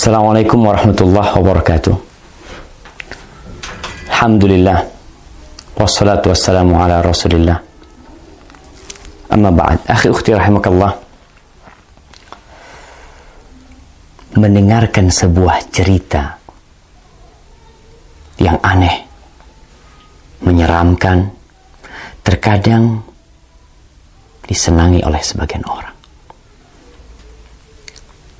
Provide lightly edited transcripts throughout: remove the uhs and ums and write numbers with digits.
Assalamualaikum warahmatullahi wabarakatuh. Alhamdulillah. Wassalatu wassalamu ala rasulillah. Amma ba'd. Akhi ukhti rahimakallah. Mendengarkan sebuah cerita yang aneh, menyeramkan, terkadang disenangi oleh sebagian orang.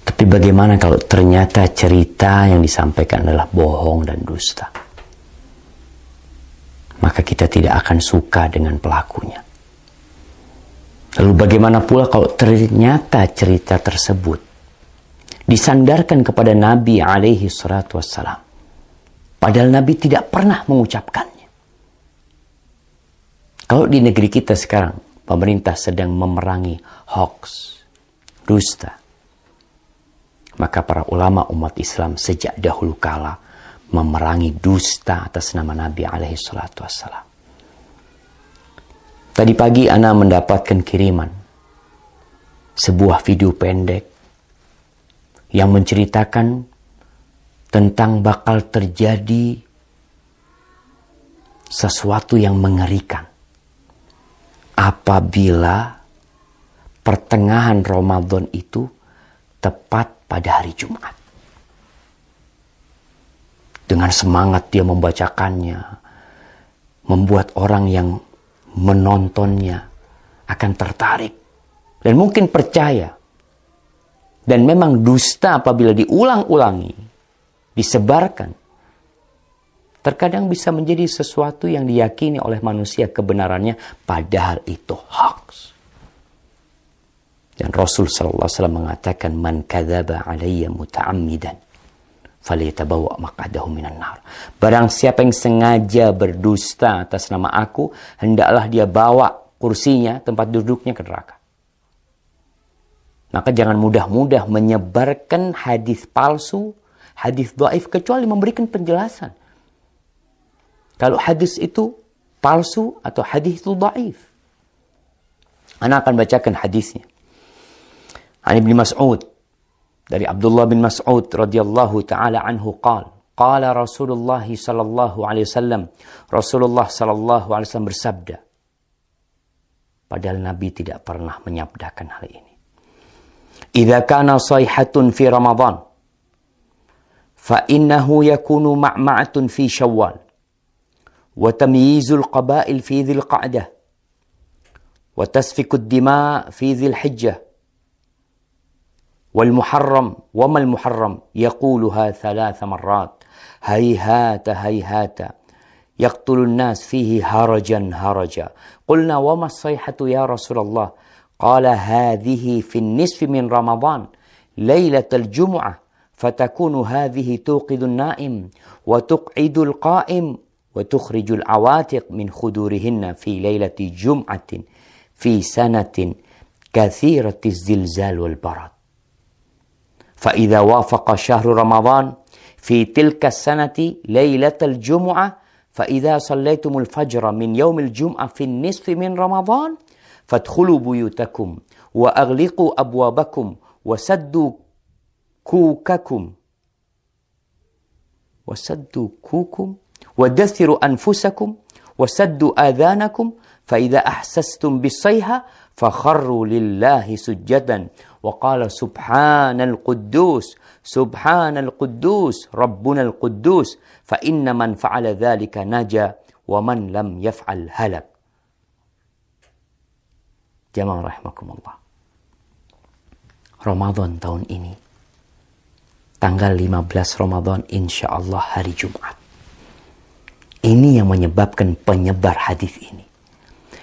Tapi bagaimana kalau ternyata cerita yang disampaikan adalah bohong dan dusta? Maka kita tidak akan suka dengan pelakunya. Lalu bagaimana pula kalau ternyata cerita tersebut disandarkan kepada Nabi alaihi salatu wassalam, padahal Nabi tidak pernah mengucapkannya? Kalau di negeri kita sekarang pemerintah sedang memerangi hoax, dusta, maka para ulama umat Islam sejak dahulu kala memerangi dusta atas nama Nabi alaihi salatu wassalam. Tadi pagi ana mendapatkan kiriman sebuah video pendek yang menceritakan tentang bakal terjadi sesuatu yang mengerikan apabila pertengahan Ramadan itu tepat pada hari Jumat. Dengan semangat dia membacakannya, membuat orang yang menontonnya akan tertarik dan mungkin percaya. Dan memang dusta apabila diulang-ulangi, disebarkan, terkadang bisa menjadi sesuatu yang diyakini oleh manusia kebenarannya, padahal itu hoax. Dan Rasul sallallahu alaihi wasallam mengatakan, "Man kadzaba alayya muta'ammidan falyatabawwa maq'adahu minan nar." Barang siapa yang sengaja berdusta atas nama aku, hendaklah dia bawa kursinya, tempat duduknya ke neraka. Maka jangan mudah-mudah menyebarkan hadis palsu, hadis dhaif, kecuali memberikan penjelasan. Kalau hadis itu palsu atau hadis itu dhaif. Ana akan bacakan hadisnya. An Ibnu Mas'ud, dari Abdullah bin Mas'ud radhiyallahu taala anhu qala Rasulullah sallallahu alaihi wasallam, Rasulullah sallallahu alaihi wasallam bersabda, padahal Nabi tidak pernah menyabdakan hal ini. Idza kana sayhatun fi Ramadan fa innahu yakunu ma'ma'atun fi Syawal wa tamyizul qaba'il fi Dzil Qa'dah wa tasfikud dima' fi Dzil Hijjah والمحرم وما المحرم يقولها 3 مرات هيهات هيهات يقتل الناس فيه هرجا هرجا قلنا وما الصيحة يا رسول الله قال هذه في النصف من رمضان ليلة الجمعة فتكون هذه توقظ النائم وتقعد القائم وتخرج العواتق من خدورهن في ليلة جمعة في سنة كثيرة الزلزال والبرد فإذا وافق شهر رمضان في تلك السنة ليلة الجمعة فإذا صليتم الفجر من يوم الجمعة في النصف من رمضان فادخلوا بيوتكم وأغلقوا أبوابكم وسدوا كوكم ودثروا أنفسكم وسدوا آذانكم فإذا أحسستم بالصيحة فخروا لله سجدا وقال سبحان القدوس ربنا القدوس فإن من فعل ذلك نجا ومن لم يفعل هلك. Jamaah rahimakumullah. Ramadan tahun ini, tanggal 15 Ramadan, insya Allah hari Jumat. Ini yang menyebabkan penyebar hadis ini.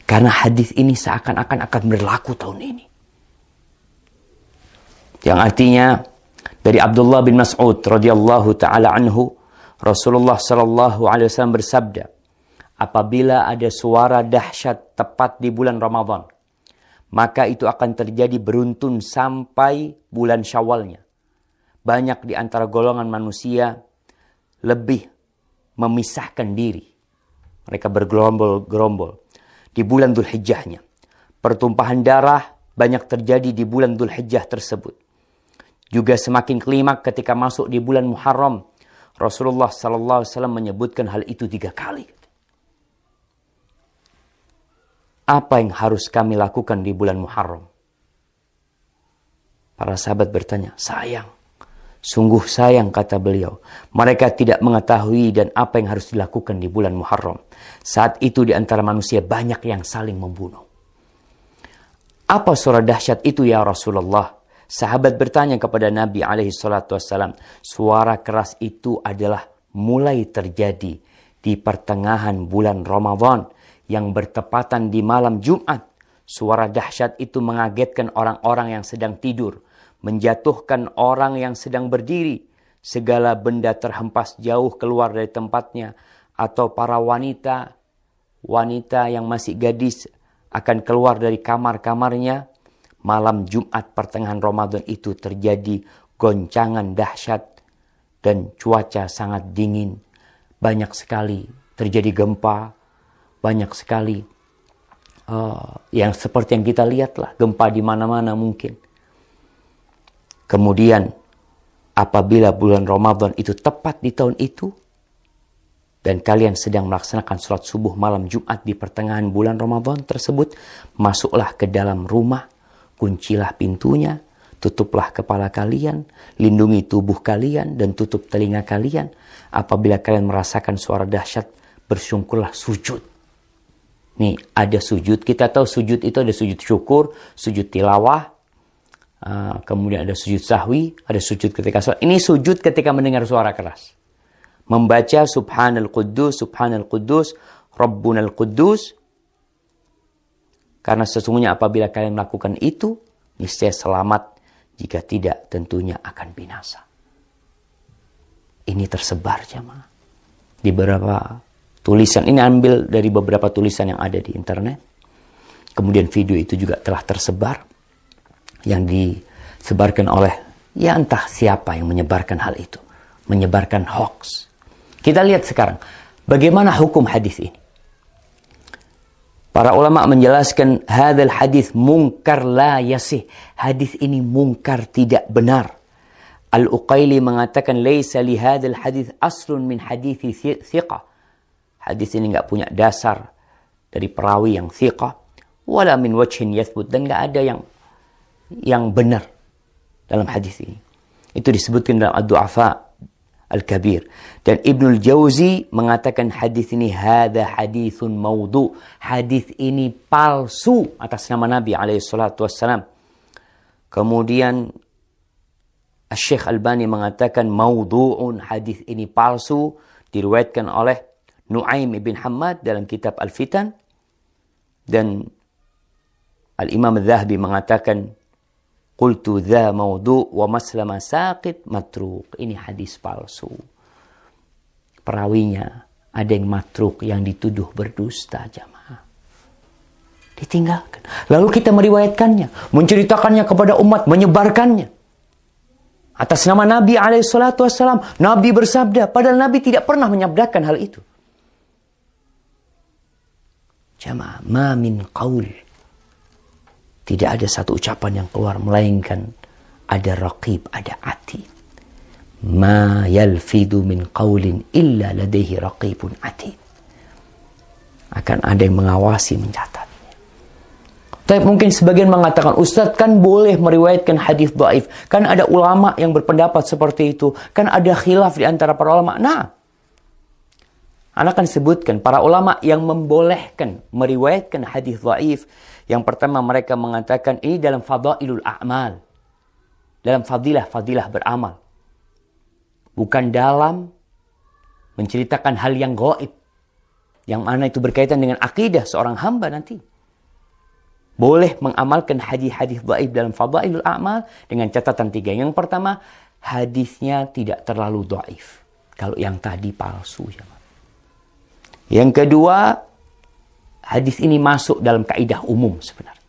Karena hadis ini seakan-akan akan berlaku tahun ini. Yang artinya dari Abdullah bin Mas'ud radhiyallahu taala anhu, Rasulullah sallallahu alaihi wasallam bersabda, apabila ada suara dahsyat tepat di bulan Ramadan, maka itu akan terjadi beruntun sampai bulan Syawalnya. Banyak di antara golongan manusia lebih memisahkan diri. Mereka bergerombol-gerombol di bulan Dzulhijjahnya. Pertumpahan darah banyak terjadi di bulan Dzulhijjah tersebut. juga semakin klimak ketika masuk di bulan Muharram. Rasulullah SAW menyebutkan hal itu 3 kali. Apa yang harus kami lakukan di bulan Muharram? Para sahabat bertanya, sayang. Sungguh sayang, kata beliau. Mereka tidak mengetahui dan apa yang harus dilakukan di bulan Muharram. Saat itu di antara manusia banyak yang saling membunuh. Apa suara dahsyat itu ya Rasulullah? Sahabat bertanya kepada Nabi SAW. Suara keras itu adalah mulai terjadi di pertengahan bulan Ramadan yang bertepatan di malam Jumat. Suara dahsyat itu mengagetkan orang-orang yang sedang tidur, menjatuhkan orang yang sedang berdiri. Segala benda terhempas jauh keluar dari tempatnya, atau para wanita yang masih gadis akan keluar dari kamar-kamarnya. Malam Jumat pertengahan Ramadan itu terjadi goncangan dahsyat dan cuaca sangat dingin. Banyak sekali terjadi gempa, banyak sekali yang seperti yang kita lihat lah, gempa di mana-mana mungkin. Kemudian apabila bulan Ramadan itu tepat di tahun itu, dan kalian sedang melaksanakan sholat subuh malam Jumat di pertengahan bulan Ramadan tersebut, masuklah ke dalam rumah, kuncilah pintunya, tutuplah kepala kalian, lindungi tubuh kalian, dan tutup telinga kalian. Apabila kalian merasakan suara dahsyat, bersyukurlah, sujud. Nih, ada sujud. Kita tahu sujud itu ada sujud syukur, sujud tilawah, kemudian ada sujud sahwi, ada sujud ketika sholat. Ini sujud ketika mendengar suara keras. Membaca Subhanal Quddus, Subhanal Quddus, Rabbunal Quddus. Karena sesungguhnya apabila kalian melakukan itu, niscaya selamat. Jika tidak, tentunya akan binasa. Ini tersebar, jemaah, di beberapa tulisan. Ini ambil dari beberapa tulisan yang ada di internet. Kemudian video itu juga telah tersebar, yang disebarkan oleh, ya entah siapa yang menyebarkan hal itu. Menyebarkan hoax. Kita lihat sekarang, bagaimana hukum hadis ini. Para ulama menjelaskan hadzal hadis munkar la yasih. Hadis ini munkar, tidak benar. Al-Uqaili mengatakan laisa li hadzal hadis aslun min hadithi thiqah. Hadis ini enggak punya dasar dari perawi yang thiqah, wala min wajhin yathbut, dan enggak ada yang benar dalam hadis ini. Itu disebutkan dalam Ad-Du'afa Al-Kabir. Dan Ibnul Jauzi mengatakan hadis ini hadza haditsun maudhu. Hadis ini palsu atas nama Nabi SAW. Kemudian Syekh Albani mengatakan maudhu'un, hadis ini palsu, diriwayatkan oleh Nuaim ibn Hammad dalam kitab Al-Fitan. Dan Al-Imam Al-Zahabi mengatakan qultu dha maudhu' wa maslama saqit matruk. Ini hadis palsu. Perawinya ada yang matruk, yang dituduh berdusta, jamaah. Ditinggalkan. Lalu kita meriwayatkannya, menceritakannya kepada umat, menyebarkannya. Atas nama Nabi SAW. Nabi bersabda, padahal Nabi tidak pernah menyabdakan hal itu. Jamaah, ma min qaul. Tidak ada satu ucapan yang keluar, melainkan ada raqib, ada atid. Ma yalfidu min qawlin illa ladaihi raqibun atid. Akan ada yang mengawasi, mencatatnya. Tapi mungkin sebagian mengatakan, Ustadz kan boleh meriwayatkan hadis dhaif. Kan ada ulama yang berpendapat seperti itu. Kan ada khilaf di antara para ulama. Nah, Anda akan sebutkan para ulama yang membolehkan meriwayatkan hadis dhaif. Yang pertama, mereka mengatakan ini dalam fadailul a'mal. Dalam fadilah beramal. Bukan dalam menceritakan hal yang gaib. Yang mana itu berkaitan dengan akidah seorang hamba nanti. Boleh mengamalkan hadis-hadis dhaif dalam fadailul a'mal dengan catatan 3. Yang pertama, hadisnya tidak terlalu dhaif. Kalau yang tadi palsu. Yang kedua, hadis ini masuk dalam kaidah umum sebenarnya.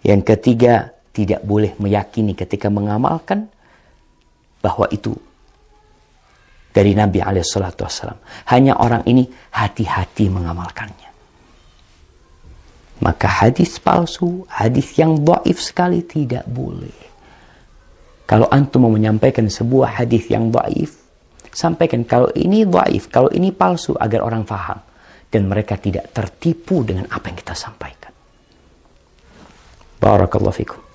Yang ketiga, tidak boleh meyakini ketika mengamalkan bahwa itu dari Nabi SAW. Hanya orang ini hati-hati mengamalkannya. Maka hadis palsu, hadis yang dhaif sekali tidak boleh. Kalau antum mau menyampaikan sebuah hadis yang dhaif, sampaikan kalau ini dhaif, kalau ini palsu, agar orang faham dan mereka tidak tertipu dengan apa yang kita sampaikan. Barakallahu fikum.